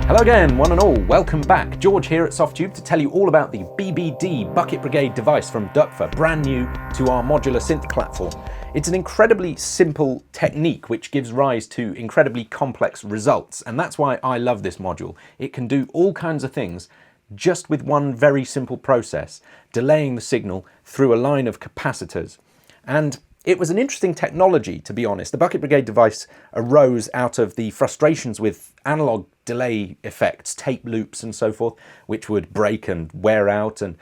Hello again, one and all. Welcome back. George here at Softube to tell you all about the BBD Bucket Brigade device from Doepfer, brand new to our modular synth platform. It's an incredibly simple technique which gives rise to incredibly complex results, and that's why I love this module. It can do all kinds of things just with one very simple process, delaying the signal through a line of capacitors. And it was an interesting technology, to be honest. The Bucket Brigade device arose out of the frustrations with analog delay effects, tape loops and so forth, which would break and wear out. And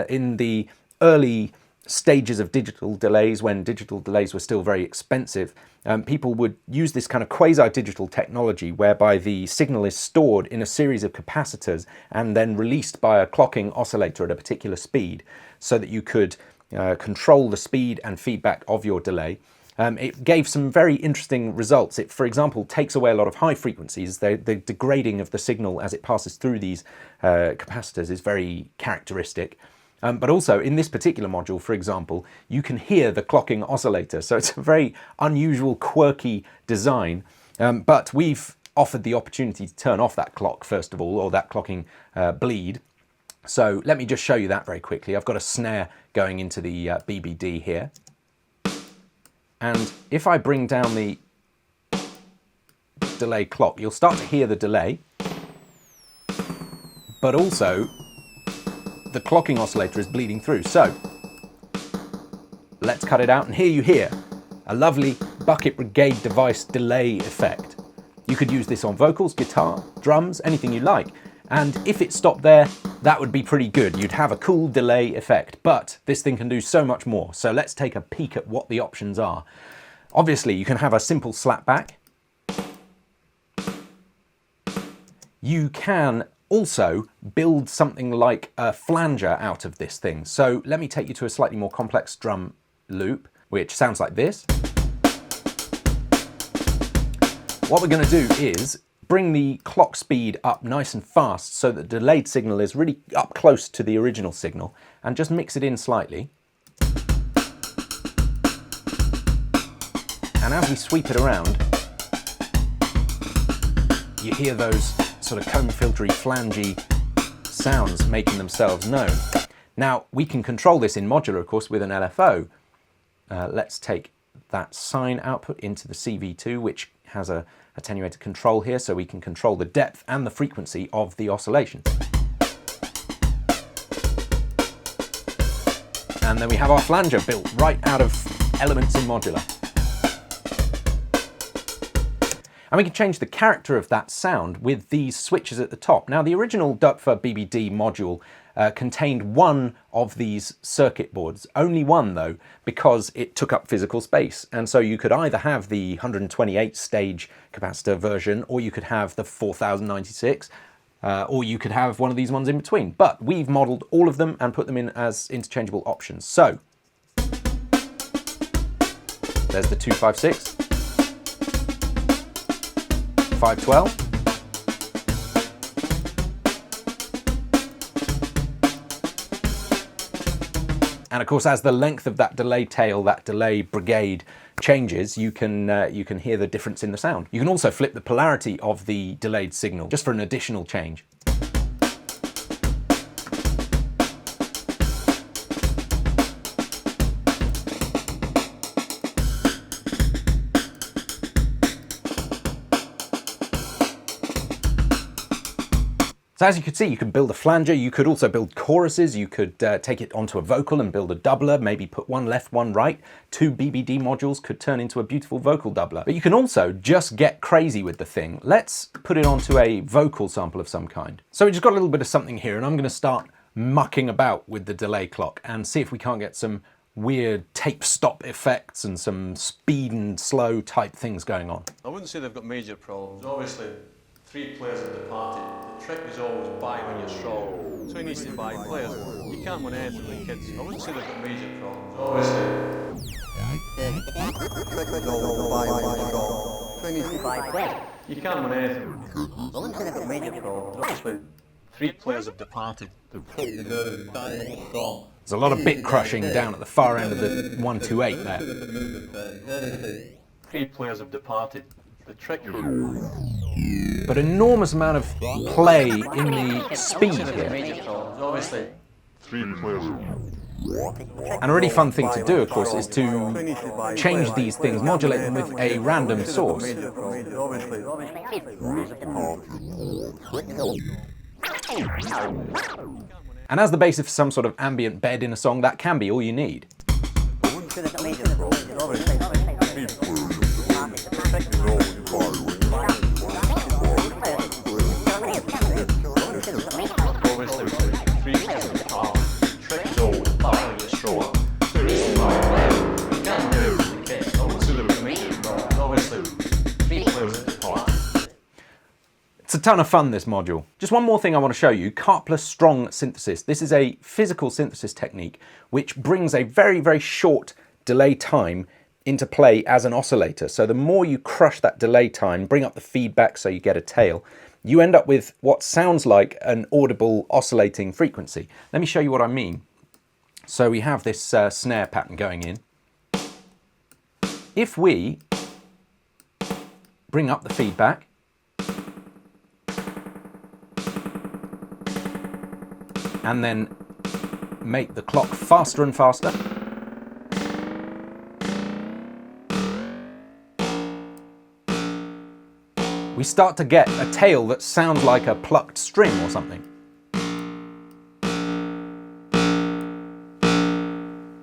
in the early stages of digital delays, when digital delays were still very expensive, people would use this kind of quasi-digital technology whereby the signal is stored in a series of capacitors and then released by a clocking oscillator at a particular speed so that you could control the speed and feedback of your delay. It gave some very interesting results. It, for example, takes away a lot of high frequencies. The degrading of the signal as it passes through these capacitors is very characteristic. But also in this particular module, for example, you can hear the clocking oscillator. So it's a very unusual, quirky design. But we've offered the opportunity to turn off that clock, first of all, or that clocking bleed. So let me just show you that very quickly. I've got a snare going into the BBD here. And if I bring down the delay clock, you'll start to hear the delay, but also the clocking oscillator is bleeding through. So let's cut it out, and here you hear a lovely Bucket Brigade device delay effect. You could use this on vocals, guitar, drums, anything you like. And if it stopped there, that would be pretty good. You'd have a cool delay effect, but this thing can do so much more. So let's take a peek at what the options are. Obviously, you can have a simple slapback. You can also build something like a flanger out of this thing. So let me take you to a slightly more complex drum loop, which sounds like this. What we're going to do is bring the clock speed up nice and fast so that the delayed signal is really up close to the original signal, and just mix it in slightly. And as we sweep it around, you hear those sort of comb filtery, flangey sounds making themselves known. Now, we can control this in modular, of course, with an LFO. Let's take that sine output into the CV2, which has a attenuator control here, so we can control the depth and the frequency of the oscillation. And then we have our flanger built right out of elements in modular. And we can change the character of that sound with these switches at the top. Now, the original Doepfer BBD module contained one of these circuit boards, only one though, because it took up physical space. And so you could either have the 128 stage capacitor version, or you could have the 4096, or you could have one of these ones in between. But we've modeled all of them and put them in as interchangeable options. So there's the 256, 512, and of course, as the length of that delay tail, that delay brigade changes, you can hear the difference in the sound. You can also flip the polarity of the delayed signal just for an additional change. So as you can see, you can build a flanger, you could also build choruses, you could take it onto a vocal and build a doubler, maybe put one left, one right. Two BBD modules could turn into a beautiful vocal doubler. But you can also just get crazy with the thing. Let's put it onto a vocal sample of some kind. So we just got a little bit of something here, and I'm going to start mucking about with the delay clock and see if we can't get some weird tape stop effects and some speed and slow type things going on. I wouldn't say they've got major problems. Obviously, 3 players of the party. The trick is always buy when you're strong. So he needs to buy players. You can't win anything with kids. I wouldn't say they've got major problems. Obviously. You can't win anything. I wouldn't say they've got major problems. Obviously, 3 players have departed. There's a lot of bit crushing down at the far end of the 128 there. 3 players have departed. The trick is but enormous amount of play in the speed here. Major problems, obviously. And a really fun thing to do, of course, is to change these things, modulate them with a random source. And as the basis for some sort of ambient bed in a song, that can be all you need. It's a ton of fun, this module. Just one more thing I want to show you, Karplus-Strong synthesis. This is a physical synthesis technique which brings a very, very short delay time into play as an oscillator. So the more you crush that delay time, bring up the feedback so you get a tail, you end up with what sounds like an audible oscillating frequency. Let me show you what I mean. So we have this snare pattern going in. If we bring up the feedback, and then make the clock faster and faster, we start to get a tail that sounds like a plucked string or something.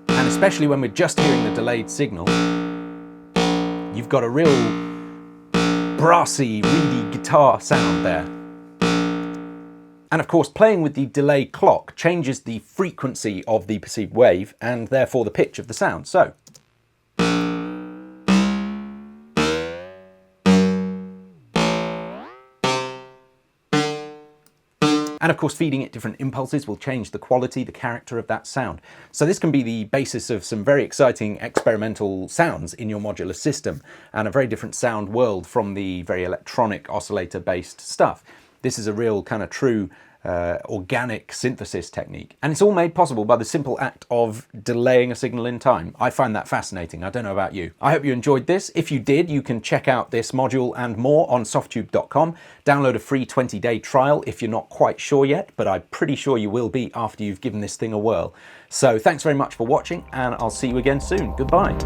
And especially when we're just hearing the delayed signal, you've got a real brassy, reedy guitar sound there. And of course, playing with the delay clock changes the frequency of the perceived wave and therefore the pitch of the sound. So, and of course, feeding it different impulses will change the quality, the character of that sound. So this can be the basis of some very exciting experimental sounds in your modular system, and a very different sound world from the very electronic oscillator-based stuff. This is a real kind of true organic synthesis technique. And it's all made possible by the simple act of delaying a signal in time. I find that fascinating. I don't know about you. I hope you enjoyed this. If you did, you can check out this module and more on softube.com. Download a free 20-day trial if you're not quite sure yet, but I'm pretty sure you will be after you've given this thing a whirl. So thanks very much for watching, and I'll see you again soon. Goodbye.